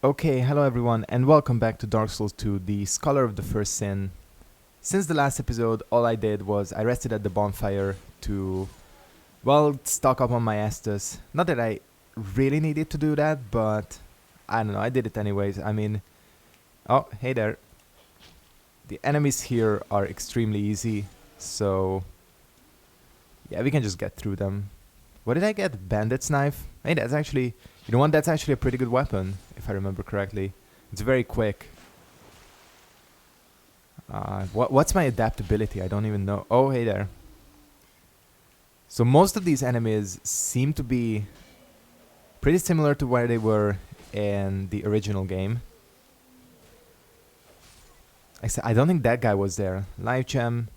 Okay, hello everyone, and welcome back to Dark Souls 2, the Scholar of the First Sin. Since the last episode, all I did was I rested at the bonfire to, well, stock up on my Estus. Not that I really needed to do that, but I don't know, I did it anyways. I mean, oh, hey there. The enemies here are extremely easy, so yeah, we can just get through them. What did I get? Bandit's knife? Hey, that's actually, you know what, that's actually a pretty good weapon, if I remember correctly. It's very quick. What's my adaptability? I don't even know. Oh, hey there. So most of these enemies seem to be pretty similar to where they were in the original game. I don't think that guy was there. Life gem.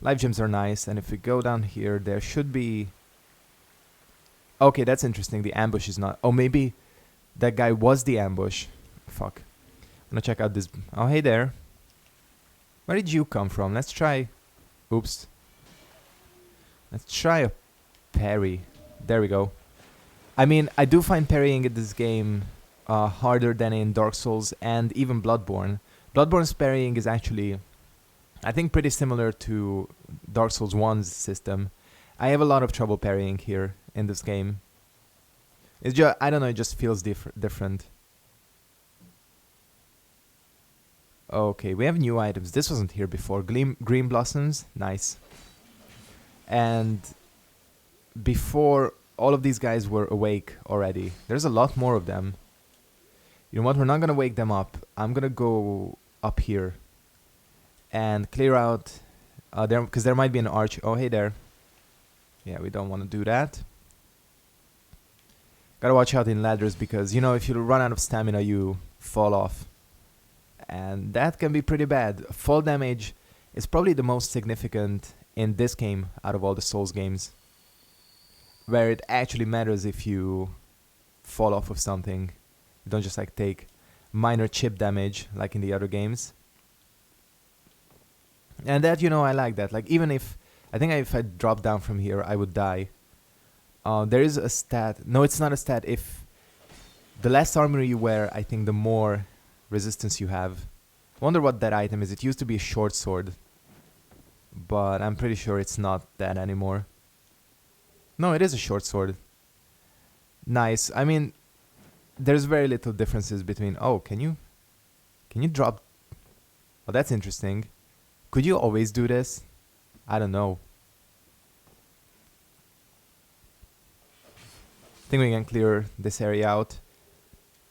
Life gems are nice, and if we go down here, there should be... Okay, that's interesting. The ambush is not... Oh, maybe that guy was the ambush. Fuck. I'm gonna check out this... Oh, hey there. Where did you come from? Let's try... Oops. Let's try a parry. There we go. I mean, I do find parrying in this game harder than in Dark Souls and even Bloodborne. Bloodborne's parrying is actually, I think, pretty similar to Dark Souls 1's system. I have a lot of trouble parrying here in this game. It's just, I don't know, it just feels different. Okay, we have new items. This wasn't here before. Green blossoms, nice. And before, all of these guys were awake already. There's a lot more of them. You know what, we're not gonna wake them up. I'm gonna go up here and clear out there, because there might be an arch. Oh, hey there. Yeah, we don't want to do that. Gotta watch out in ladders because, you know, if you run out of stamina, you fall off. And that can be pretty bad. Fall damage is probably the most significant in this game out of all the Souls games, where it actually matters if you fall off of something. You don't just like take minor chip damage like in the other games. And that, you know, I like that. Like, even if... I think if I drop down from here, I would die. There is a stat... No, it's not a stat. If the less armor you wear, I think the more resistance you have. Wonder what that item is. It used to be a short sword, but I'm pretty sure it's not that anymore. No, it is a short sword. Nice. I mean, there's very little differences between... Oh, can you drop... Oh, that's interesting. Could you always do this? I don't know. I think we can clear this area out.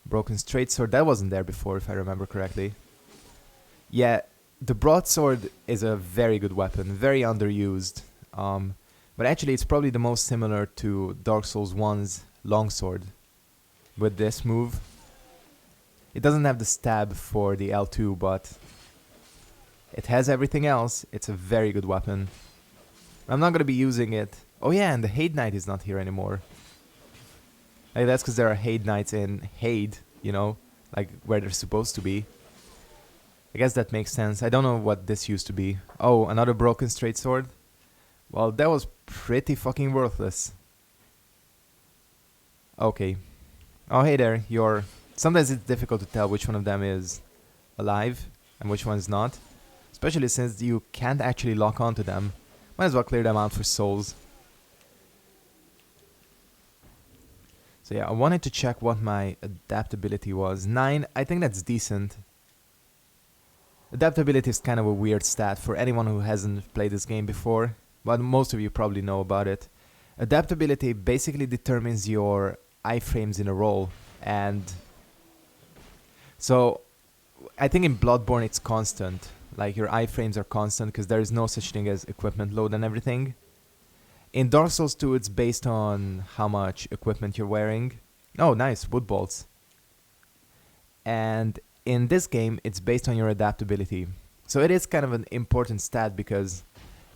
Broken straight sword. That wasn't there before, if I remember correctly. Yeah, the broadsword is a very good weapon. Very underused. But actually, it's probably the most similar to Dark Souls 1's longsword. With this move. It doesn't have the stab for the L2, but it has everything else. It's a very good weapon. I'm not going to be using it. Oh yeah, and the Hade Knight is not here anymore. Like, that's because there are Hade Knights in Hade, you know, like where they're supposed to be. I guess that makes sense. I don't know what this used to be. Oh, another broken straight sword? Well, that was pretty fucking worthless. Okay. Oh, hey there. Sometimes it's difficult to tell which one of them is alive and which one is not. Especially since you can't actually lock onto them. Might as well clear them out for souls. So yeah, I wanted to check what my adaptability was. 9, I think that's decent. Adaptability is kind of a weird stat for anyone who hasn't played this game before. But most of you probably know about it. Adaptability basically determines your iframes in a roll. And so I think in Bloodborne it's constant. Like, your iframes are constant because there is no such thing as equipment load and everything. In Dark Souls 2, it's based on how much equipment you're wearing. Oh, nice, wood bolts. And in this game, it's based on your adaptability. So it is kind of an important stat because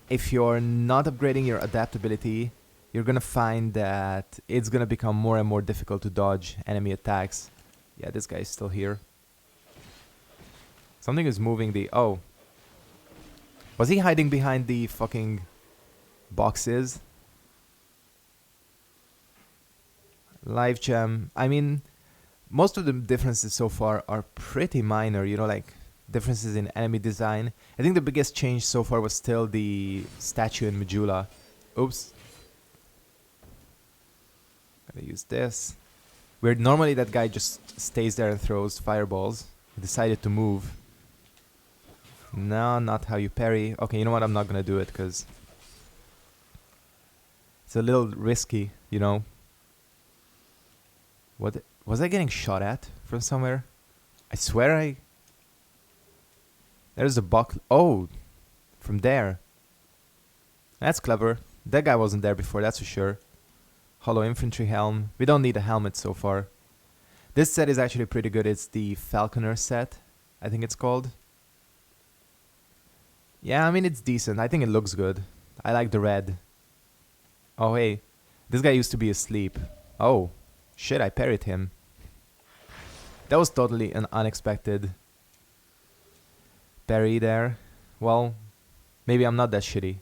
if you're not upgrading your adaptability, you're gonna find that it's gonna become more and more difficult to dodge enemy attacks. Yeah, this guy's still here. Something is moving the... Oh. Was he hiding behind the fucking boxes? Life gem. I mean, Most of the differences so far are pretty minor, you know, like differences in enemy design. I think the biggest change so far was still the statue in Majula. Oops. Gotta use this. Where normally that guy just stays there and throws fireballs. He decided to move. No, not how you parry. Okay, you know what? I'm not gonna do it because it's a little risky, you know. What was I getting shot at from somewhere? I swear there's a buck. Oh, from there. That's clever. That guy wasn't there before, that's for sure. Hollow infantry helm. We don't need a helmet so far. This set is actually pretty good. It's the Falconer set, I think it's called. Yeah, I mean, it's decent. I think it looks good. I like the red. Oh, hey. This guy used to be asleep. Oh, shit, I parried him. That was totally an unexpected parry there. Well, maybe I'm not that shitty.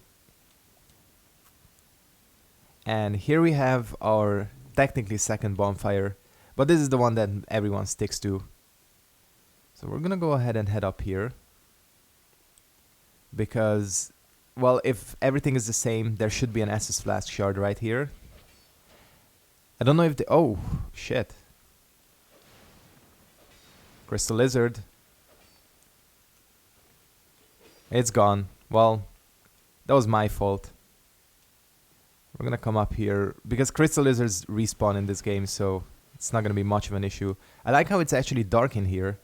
And here we have our technically second bonfire. But this is the one that everyone sticks to. So we're gonna go ahead and head up here. Because, well, if everything is the same, there should be an Estus Flask shard right here. I don't know if the... Oh, shit. Crystal Lizard. It's gone. Well, that was my fault. We're gonna come up here, because Crystal Lizards respawn in this game, so it's not gonna be much of an issue. I like how it's actually dark in here,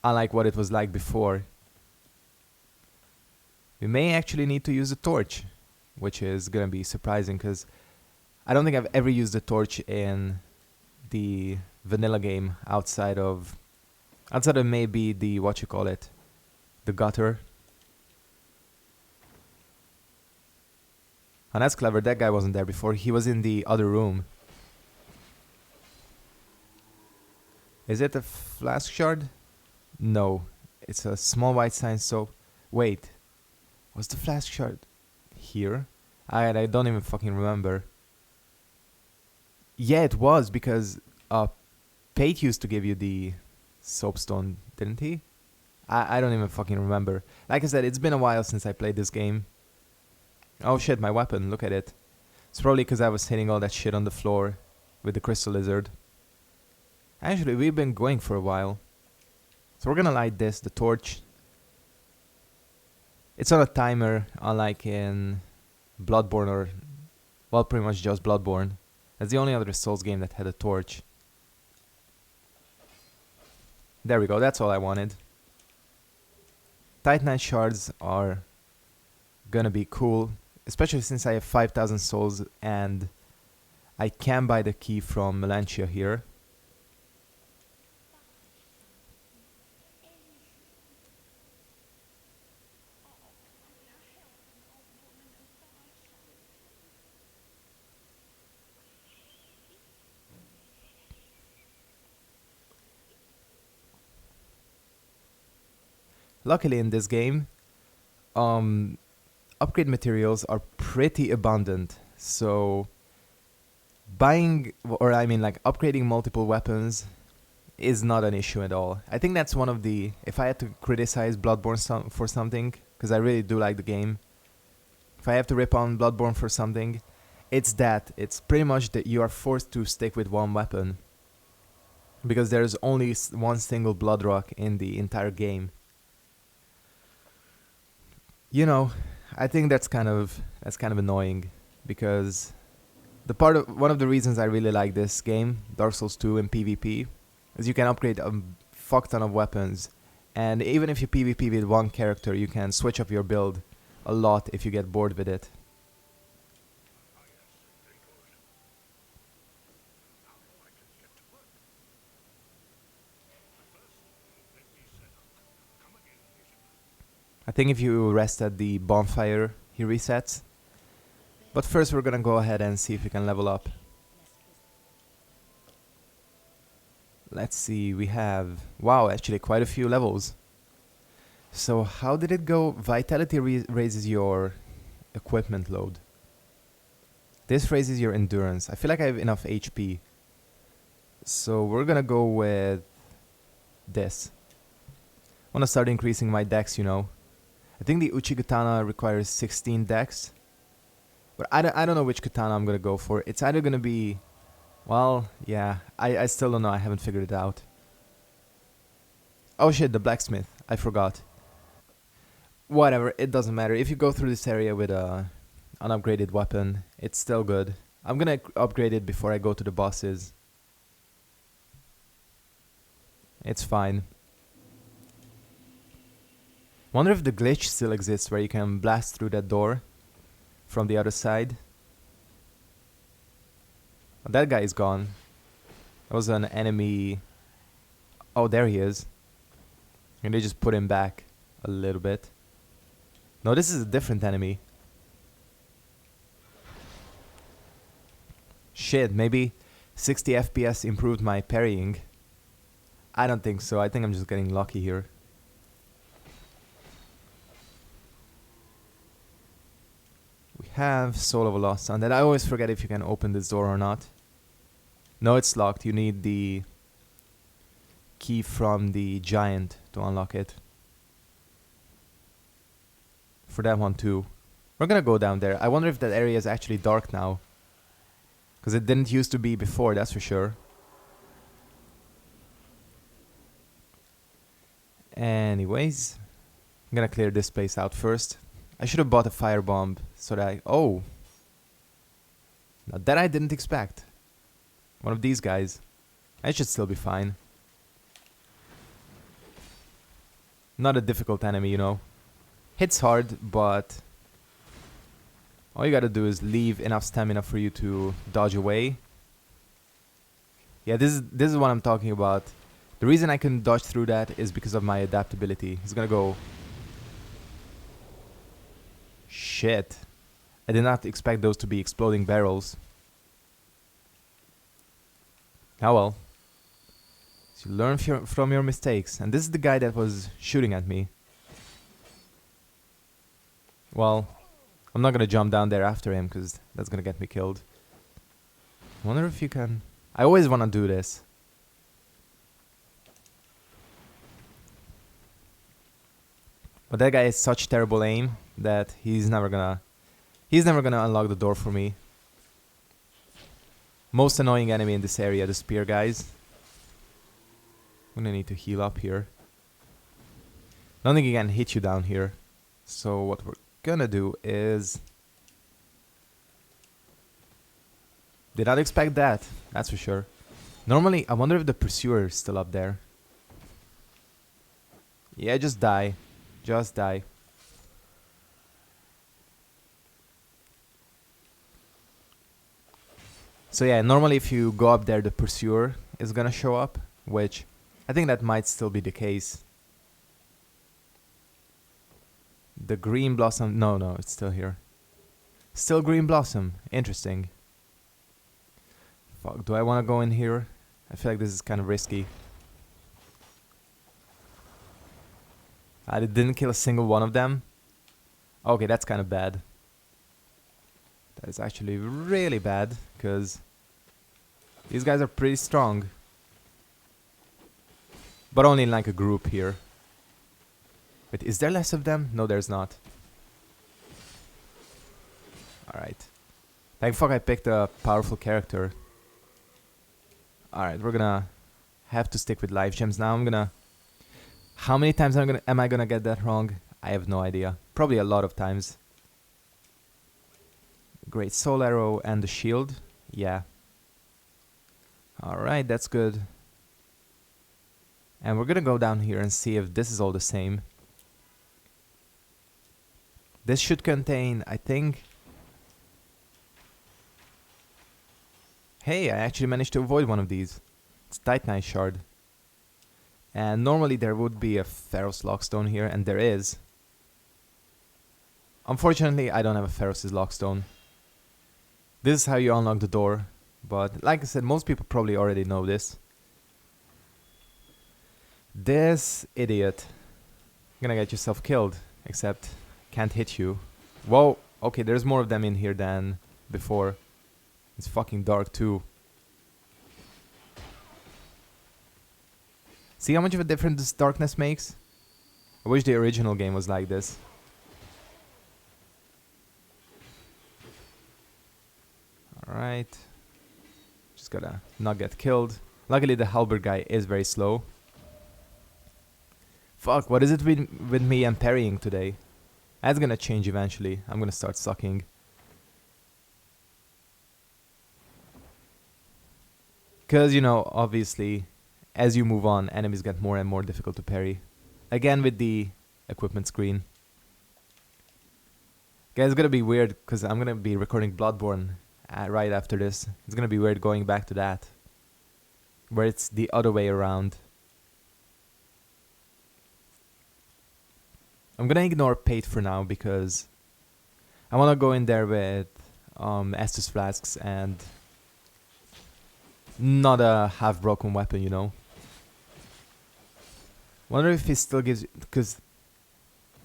unlike what it was like before. We may actually need to use a torch, which is gonna be surprising, because I don't think I've ever used a torch in the vanilla game outside of maybe the, what you call it, the gutter. And that's clever, that guy wasn't there before, he was in the other room. Is it a flask shard? No, it's a small white sign soap. Wait, was the flask shard here? I don't even fucking remember. Yeah, it was, because Pate used to give you the soapstone, didn't he? I don't even fucking remember. Like I said, it's been a while since I played this game. Oh shit, my weapon, look at it. It's probably because I was hitting all that shit on the floor with the Crystal Lizard. Actually, we've been going for a while. So we're gonna light this, the torch. It's on a timer, unlike in Bloodborne or... Well, pretty much just Bloodborne. That's the only other Souls game that had a torch. There we go, that's all I wanted. Titanite shards are gonna be cool, especially since I have 5,000 souls and I can buy the key from Melantia here. Luckily in this game, upgrade materials are pretty abundant, so buying, or I mean like upgrading multiple weapons is not an issue at all. I think that's one of the, if I had to criticize Bloodborne for something, because I really do like the game, if I have to rip on Bloodborne for something, it's that. It's pretty much that you are forced to stick with one weapon, because there's only one single blood rock in the entire game. You know, I think that's kind of annoying, because one of the reasons I really like this game, Dark Souls 2 in PvP, is you can upgrade a fuck ton of weapons, and even if you PvP with one character, you can switch up your build a lot if you get bored with it. I think if you rest at the bonfire, he resets. But first we're gonna go ahead and see if we can level up. Let's see, we have... Wow, actually quite a few levels. So how did it go? Vitality raises your equipment load. This raises your endurance. I feel like I have enough HP. So we're gonna go with this. I wanna start increasing my dex, you know. I think the Uchi Katana requires 16 dex. But I don't know which katana I'm gonna go for. It's either gonna be... Well, yeah. I still don't know. I haven't figured it out. Oh shit, the blacksmith. I forgot. Whatever, it doesn't matter. If you go through this area with a unupgraded weapon, it's still good. I'm gonna upgrade it before I go to the bosses. It's fine. Wonder if the glitch still exists where you can blast through that door from the other side. Oh, that guy is gone. That was an enemy. Oh, there he is. And they just put him back a little bit. No, this is a different enemy. Shit, maybe 60 FPS improved my parrying. I don't think so. I think I'm just getting lucky here. We have Soul of a Lost Sun. That I always forget if you can open this door or not. No, it's locked. You need the key from the giant to unlock it. For that one too. We're gonna go down there. I wonder if that area is actually dark now. Because it didn't used to be before, that's for sure. Anyways, I'm gonna clear this place out first. I should have bought a firebomb so that I... Oh! Now that I didn't expect. One of these guys. I should still be fine. Not a difficult enemy, you know. Hits hard, but... all you gotta do is leave enough stamina for you to dodge away. Yeah, this is what I'm talking about. The reason I can dodge through that is because of my adaptability. He's gonna go... Shit. I did not expect those to be exploding barrels. Oh well. So you learn from your mistakes. And this is the guy that was shooting at me. Well, I'm not gonna jump down there after him because that's gonna get me killed. I wonder if you can... I always wanna do this. But that guy has such terrible aim that he's never gonna unlock the door for me. Most annoying enemy in this area, the spear guys. I'm gonna need to heal up here. I don't think he can hit you down here. So what we're gonna do is... Did not expect that, that's for sure. Normally, I wonder if the pursuer is still up there. Yeah, just die. Just die. So yeah, normally if you go up there, the pursuer is gonna show up, which I think that might still be the case. The green blossom, no, it's still here. Still green blossom, interesting. Fuck, do I wanna go in here? I feel like this is kind of risky. I didn't kill a single one of them. Okay, that's kind of bad. That is actually really bad, because these guys are pretty strong. But only in like a group here. Wait, is there less of them? No, there's not. Alright. Thank fuck I picked a powerful character. Alright, we're gonna have to stick with life gems now. I'm gonna... How many times am I gonna get that wrong? I have no idea. Probably a lot of times. Great soul arrow and the shield. Yeah. Alright, that's good. And we're gonna go down here and see if this is all the same. This should contain, I think... Hey, I actually managed to avoid one of these. It's Titanite shard. And normally there would be a Pharaoh's Lockstone here, and there is. Unfortunately, I don't have a Pharaoh's Lockstone. This is how you unlock the door. But like I said, most people probably already know this. This idiot. Gonna get yourself killed. Except, can't hit you. Whoa, okay, there's more of them in here than before. It's fucking dark too. See how much of a difference this darkness makes? I wish the original game was like this. Alright. Just gotta not get killed. Luckily the halberd guy is very slow. Fuck, what is it with me and parrying today? That's gonna change eventually. I'm gonna start sucking. Because, you know, obviously, as you move on, enemies get more and more difficult to parry. Again with the equipment screen. Guys, it's gonna be weird because I'm gonna be recording Bloodborne right after this. It's gonna be weird going back to that. Where it's the other way around. I'm gonna ignore Pate for now because I wanna go in there with Estus flasks and not a half broken weapon, you know. Wonder if he still gives, because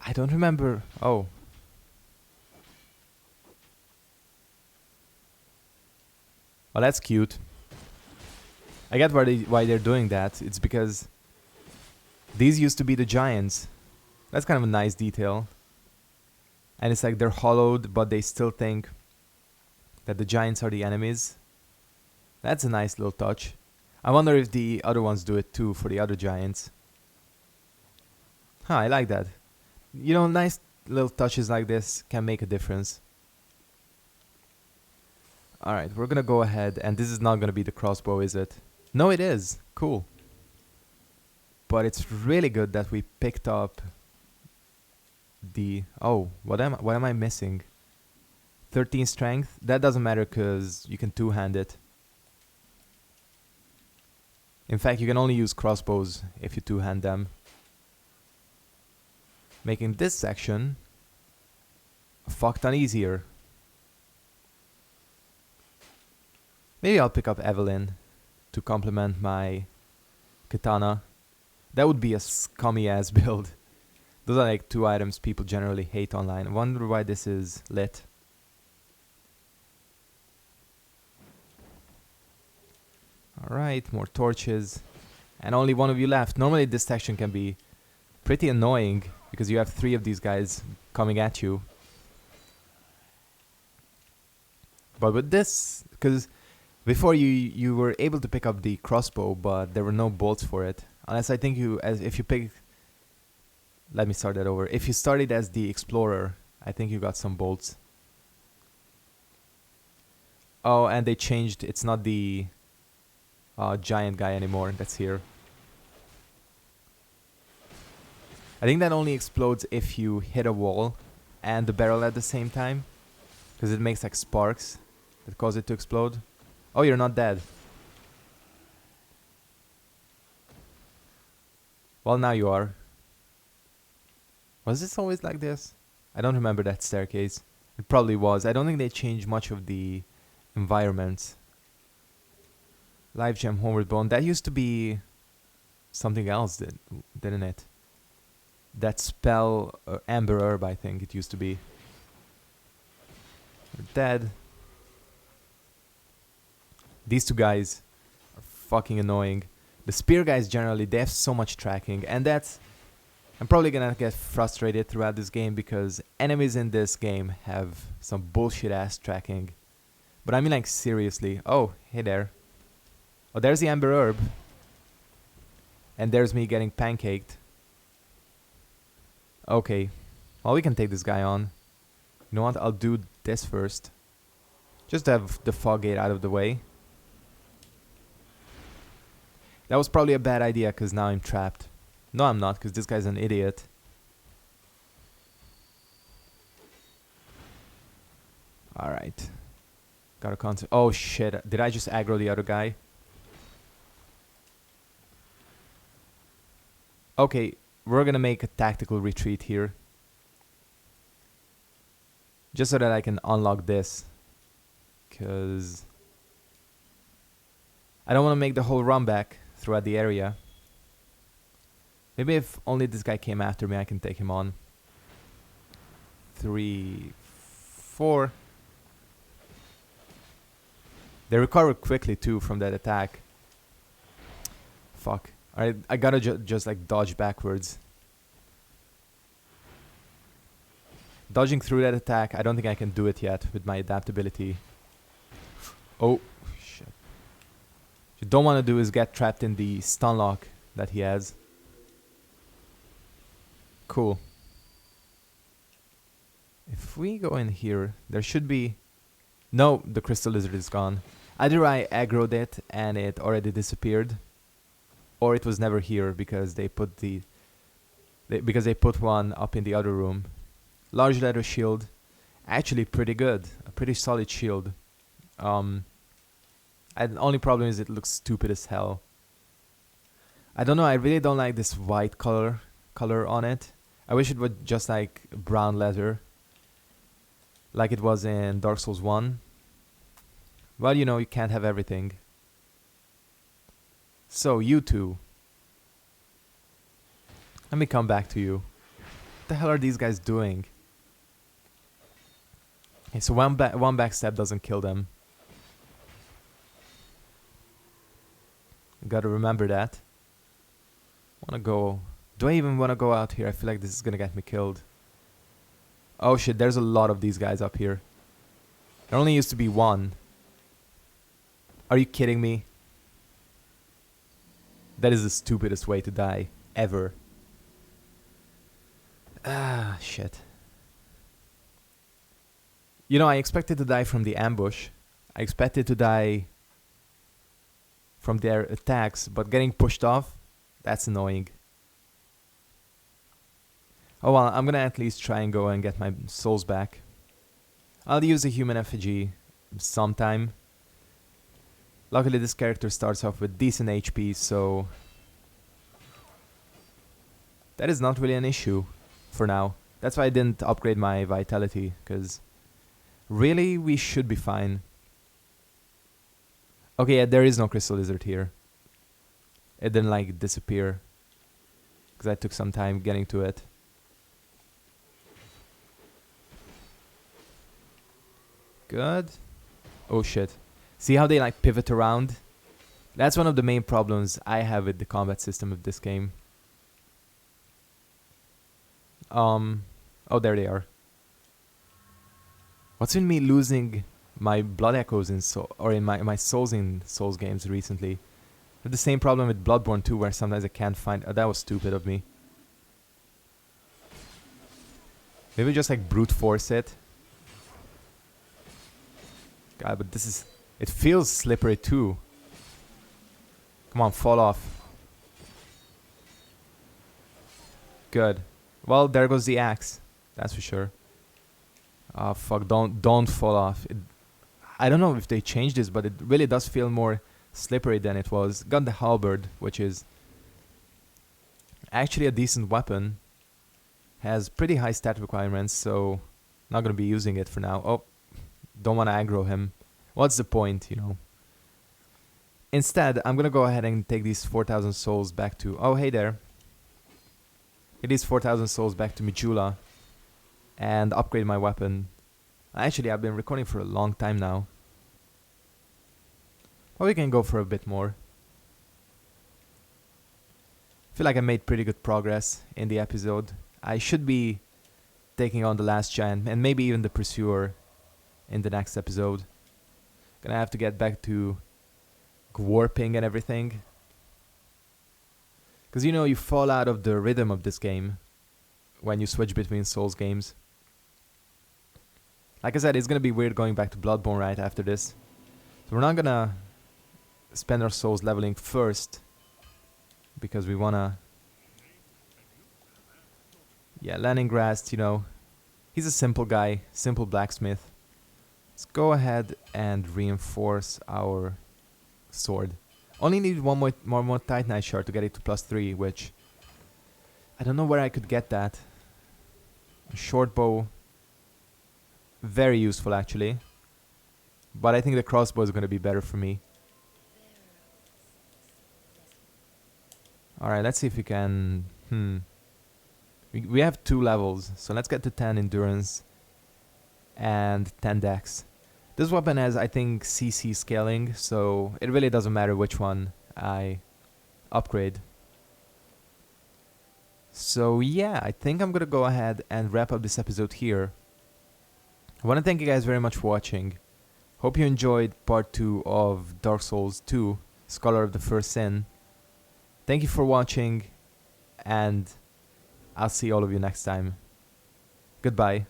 I don't remember. Oh. Well, that's cute. I get why they're doing that. It's because these used to be the giants. That's kind of a nice detail. And it's like they're hollowed, but they still think that the giants are the enemies. That's a nice little touch. I wonder if the other ones do it too for the other giants. Huh, I like that. You know, nice little touches like this can make a difference. Alright, we're gonna go ahead, and this is not gonna be the crossbow, is it? No, it is. Cool. But it's really good that we picked up the... Oh, what am I missing? 13 strength? That doesn't matter because you can two-hand it. In fact, you can only use crossbows if you two-hand them. Making this section a fuck ton easier. Maybe I'll pick up Evelyn to complement my katana. That would be a scummy ass build. Those are like 2 items people generally hate online. I wonder why this is lit. Alright, more torches. And only one of you left. Normally this section can be pretty annoying because you have 3 of these guys coming at you. But with this, because before you were able to pick up the crossbow, but there were no bolts for it. Unless I think if you pick... Let me start that over. If you started as the explorer, I think you got some bolts. Oh, and they changed. It's not the giant guy anymore that's here. I think that only explodes if you hit a wall and the barrel at the same time. Because it makes like sparks that cause it to explode. Oh, you're not dead. Well, now you are. Was this always like this? I don't remember that staircase. It probably was. I don't think they changed much of the environments. Live gem, homeward bone. That used to be something else, didn't it? That spell, Amber Herb, I think it used to be. You're dead. These 2 guys are fucking annoying. The spear guys generally, they have so much tracking, and that's... I'm probably gonna get frustrated throughout this game because enemies in this game have some bullshit ass tracking. But I mean like seriously. Oh, hey there. Oh, there's the Amber Herb. And there's me getting pancaked. Okay. Well, we can take this guy on. You know what? I'll do this first. Just to have the fog gate out of the way. That was probably a bad idea because now I'm trapped. No, I'm not, because this guy's an idiot. Alright. Gotta concentrate. Oh shit, did I just aggro the other guy? Okay, we're gonna make a tactical retreat here. Just so that I can unlock this. Because I don't want to make the whole run back throughout the area. Maybe if only this guy came after me, I can take him on. 3, 4. They recover quickly too from that attack. Fuck. Alright, I gotta just like dodge backwards. Dodging through that attack, I don't think I can do it yet with my adaptability. Oh, shit. What you don't want to do is get trapped in the stun lock that he has. Cool. If we go in here, there should be... No, the crystal lizard is gone. Either I aggroed it and it already disappeared, or it was never here because they put they put one up in the other room. Large leather shield, actually pretty good, a pretty solid shield. And the only problem is it looks stupid as hell. I don't know, I really don't like this white color on it. I wish it was just like brown leather, like it was in Dark Souls 1. Well, you know, you can't have everything. So, you two. Let me come back to you. What the hell are these guys doing? Okay, so one backstab doesn't kill them. Gotta remember that. Wanna go... Do I even wanna go out here? I feel like this is gonna get me killed. Oh shit, there's a lot of these guys up here. There only used to be one. Are you kidding me? That is the stupidest way to die ever. Ah, shit. You know, I expected to die from the ambush. I expected to die from their attacks, but getting pushed off, that's annoying. Oh well, I'm gonna at least try and go and get my souls back. I'll use a human effigy sometime. Luckily this character starts off with decent HP, so... that is not really an issue for now. That's why I didn't upgrade my vitality, because... really, we should be fine. Okay, yeah, there is no crystal lizard here. It didn't like disappear, because I took some time getting to it. Good. Oh shit. See how they like pivot around? That's one of the main problems I have with the combat system of this game. Oh, there they are. What's with me losing my blood echoes in my souls in Souls games recently? I have the same problem with Bloodborne 2, where sometimes I can't find... that was stupid of me. Maybe just like brute force it. God, but this is... it feels slippery too. Come on, fall off. Good. Well, there goes the axe. That's for sure. Oh fuck, don't fall off. I don't know if they changed this, but it really does feel more slippery than it was. Got the halberd, which is actually a decent weapon. Has pretty high stat requirements, so not gonna be using it for now. Oh, don't wanna aggro him. What's the point, you know? Instead, I'm gonna go ahead and take these 4,000 souls back to... oh, hey there. Take these 4,000 souls back to Mijula and upgrade my weapon. Actually, I've been recording for a long time now. But we can go for a bit more. I feel like I made pretty good progress in the episode. I should be taking on the last giant and maybe even the pursuer in the next episode. Gonna have to get back to warping and everything. Because you know, you fall out of the rhythm of this game when you switch between Souls games. Like I said, it's gonna be weird going back to Bloodborne right after this. So we're not gonna spend our souls leveling first, because we wanna... yeah, Leningrad, you know, he's a simple guy, simple blacksmith. Let's go ahead and reinforce our sword. Only need one more Titanite shard to get it to +3, which... I don't know where I could get that. A short bow... very useful actually. But I think the crossbow is going to be better for me. Alright, let's see if we can... We have 2 levels, so let's get to 10 endurance and 10 dex. This weapon has, I think, CC scaling, so it really doesn't matter which one I upgrade. So yeah, I think I'm gonna go ahead and wrap up this episode here. I want to thank you guys very much for watching. Hope you enjoyed part 2 of Dark Souls 2, Scholar of the First Sin. Thank you for watching, and I'll see all of you next time. Goodbye.